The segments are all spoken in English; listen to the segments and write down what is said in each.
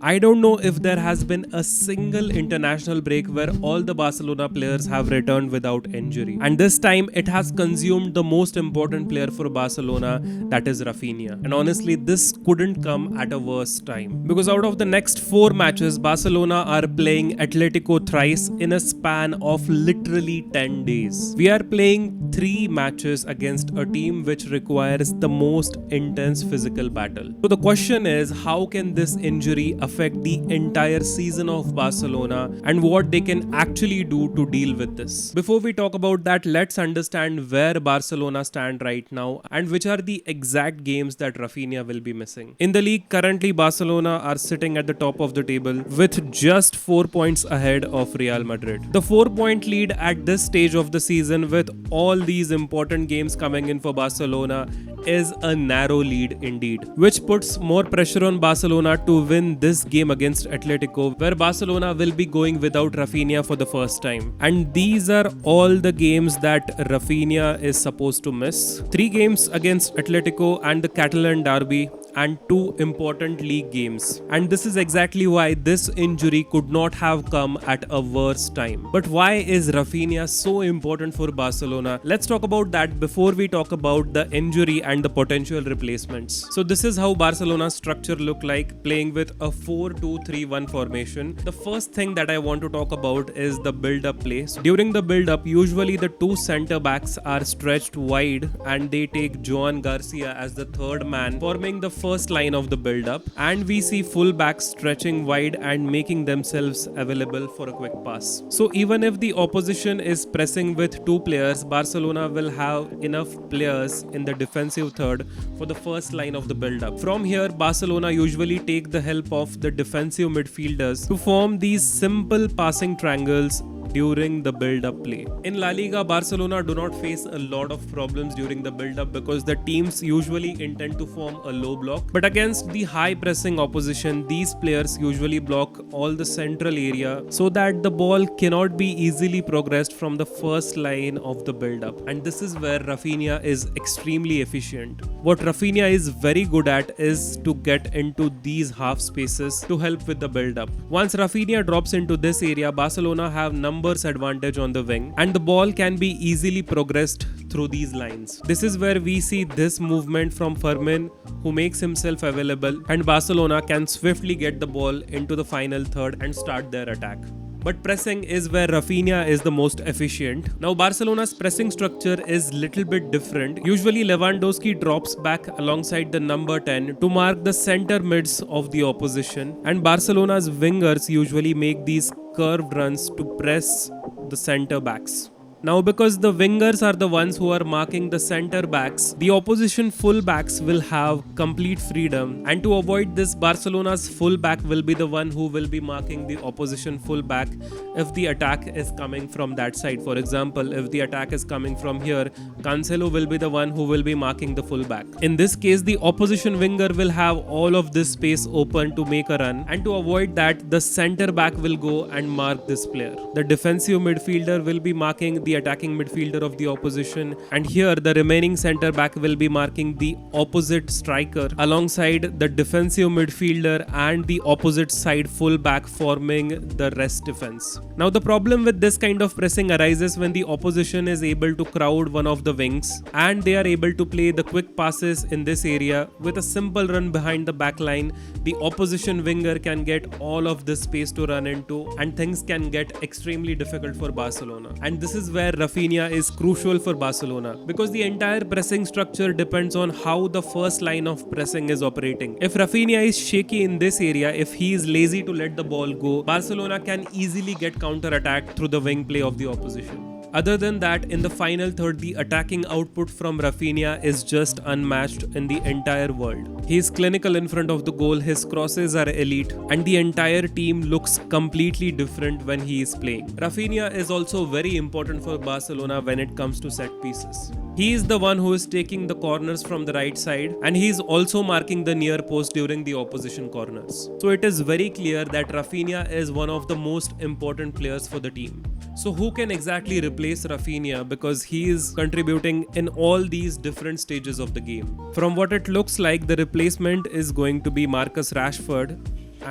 I don't know if there has been a single international break where all the Barcelona players have returned without injury. And this time it has consumed the most important player for Barcelona, that is Raphinha. And honestly, this couldn't come at a worse time. Because out of the next 4 matches, Barcelona are playing Atletico thrice in a span of literally 10 days. We are playing 3 matches against a team which requires the most intense physical battle. So the question is, how can this injury affect the entire season of Barcelona and what they can actually do to deal with this? Before we talk about that, let's understand where Barcelona stand right now and which are the exact games that Raphinha will be missing. In the league, currently Barcelona are sitting at the top of the table with just 4 points ahead of Real Madrid. The 4-point lead at this stage of the season, with all these important games coming in for Barcelona, is a narrow lead indeed, which puts more pressure on Barcelona to win this game against Atletico, where Barcelona will be going without Raphinha for the first time. And these are all the games that Raphinha is supposed to miss. 3 games against Atletico and the Catalan derby, and 2 important league games. And this is exactly why this injury could not have come at a worse time. But why is Raphinha so important for Barcelona? Let's talk about that before we talk about the injury and the potential replacements. So this is how Barcelona's structure look like, playing with a 4-2-3-1 formation. The first thing that I want to talk about is the build-up play. So during the build-up, usually the 2 center backs are stretched wide and they take Joan Garcia as the third man, forming the first line of the build-up, and we see full backs stretching wide and making themselves available for a quick pass. So even if the opposition is pressing with 2 players, Barcelona will have enough players in the defensive third for the first line of the build-up. From here, Barcelona usually take the help of the defensive midfielders to form these simple passing triangles during the build-up play. In La Liga, Barcelona do not face a lot of problems during the build-up because the teams usually intend to form a low block. But against the high pressing opposition, these players usually block all the central area so that the ball cannot be easily progressed from the first line of the build-up. And this is where Raphinha is extremely efficient. What Raphinha is very good at is to get into these half spaces to help with the build-up. Once Raphinha drops into this area, Barcelona have numbers advantage on the wing and the ball can be easily progressed through these lines. This is where we see this movement from Fermin, who makes himself available, and Barcelona can swiftly get the ball into the final third and start their attack. But pressing is where Raphinha is the most efficient. Now Barcelona's pressing structure is little bit different. Usually Lewandowski drops back alongside the number 10 to mark the center mids of the opposition, and Barcelona's wingers usually make these curved runs to press the center backs. Now because the wingers are the ones who are marking the center backs, the opposition full backs will have complete freedom, and to avoid this, Barcelona's full back will be the one who will be marking the opposition full back if the attack is coming from that side. For example, if the attack is coming from here, Cancelo will be the one who will be marking the full back. In this case, the opposition winger will have all of this space open to make a run, and to avoid that, the center back will go and mark this player. The defensive midfielder will be marking the attacking midfielder of the opposition, and here the remaining center back will be marking the opposite striker alongside the defensive midfielder and the opposite side full back, forming the rest defense. Now the problem with this kind of pressing arises when the opposition is able to crowd one of the wings and they are able to play the quick passes in this area. With a simple run behind the back line, the opposition winger can get all of this space to run into, and things can get extremely difficult for Barcelona. And this is where Raphinha is crucial for Barcelona, because the entire pressing structure depends on how the first line of pressing is operating. If Raphinha is shaky in this area, if he is lazy to let the ball go, Barcelona can easily get counter-attacked through the wing play of the opposition. Other than that, in the final third, the attacking output from Raphinha is just unmatched in the entire world. He is clinical in front of the goal, his crosses are elite, and the entire team looks completely different when he is playing. Raphinha is also very important for Barcelona when it comes to set pieces. He is the one who is taking the corners from the right side, and he is also marking the near post during the opposition corners. So it is very clear that Raphinha is one of the most important players for the team. So who can exactly replace Raphinha, because he is contributing in all these different stages of the game? From what it looks like, the replacement is going to be Marcus Rashford,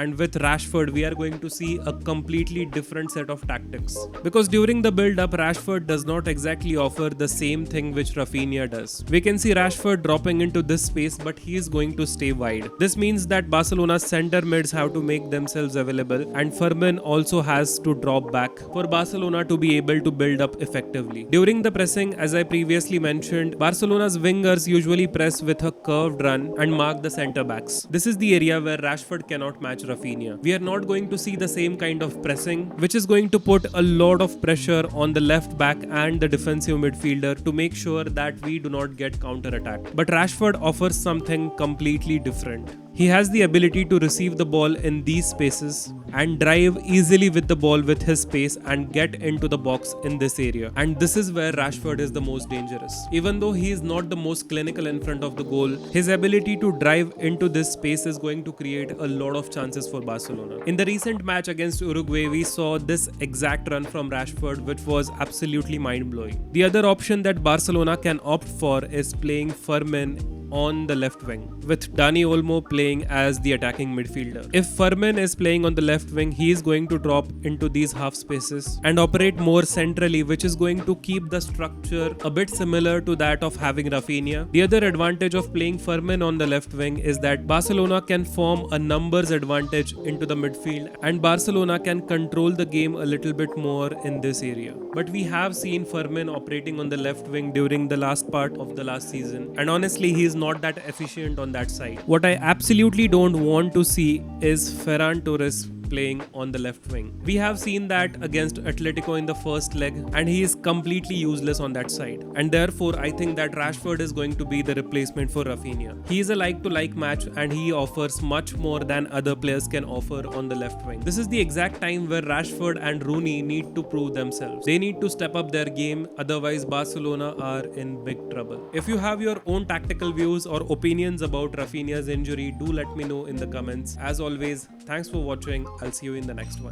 and with Rashford we are going to see a completely different set of tactics. Because during the build-up, Rashford does not exactly offer the same thing which Raphinha does. We can see Rashford dropping into this space, but he is going to stay wide. This means that Barcelona's center mids have to make themselves available, and Fermin also has to drop back for Barcelona to be able to build up effectively. During the pressing, as I previously mentioned, Barcelona's wingers usually press with a curved run and mark the center backs. This is the area where Rashford cannot match Raphinha. We are not going to see the same kind of pressing, which is going to put a lot of pressure on the left back and the defensive midfielder to make sure that we do not get counter-attacked. But Rashford offers something completely different. He has the ability to receive the ball in these spaces and drive easily with the ball with his pace and get into the box in this area. And this is where Rashford is the most dangerous. Even though he is not the most clinical in front of the goal, his ability to drive into this space is going to create a lot of chances for Barcelona. In the recent match against Uruguay, we saw this exact run from Rashford, which was absolutely mind-blowing. The other option that Barcelona can opt for is playing Fermin on the left wing, with Dani Olmo playing as the attacking midfielder. If Fermin is playing on the left wing, he is going to drop into these half spaces and operate more centrally, which is going to keep the structure a bit similar to that of having Raphinha. The other advantage of playing Fermin on the left wing is that Barcelona can form a numbers advantage into the midfield, and Barcelona can control the game a little bit more in this area. But we have seen Fermin operating on the left wing during the last part of the last season, and honestly he is not that efficient on that side. What I absolutely don't want to see is Ferran Torres playing on the left wing. We have seen that against Atletico in the first leg, and he is completely useless on that side. And therefore, I think that Rashford is going to be the replacement for Raphinha. He is a like-to-like match, and he offers much more than other players can offer on the left wing. This is the exact time where Rashford and Rooney need to prove themselves. They need to step up their game, otherwise Barcelona are in big trouble. If you have your own tactical views or opinions about Raphinha's injury, do let me know in the comments. As always, thanks for watching. I'll see you in the next one.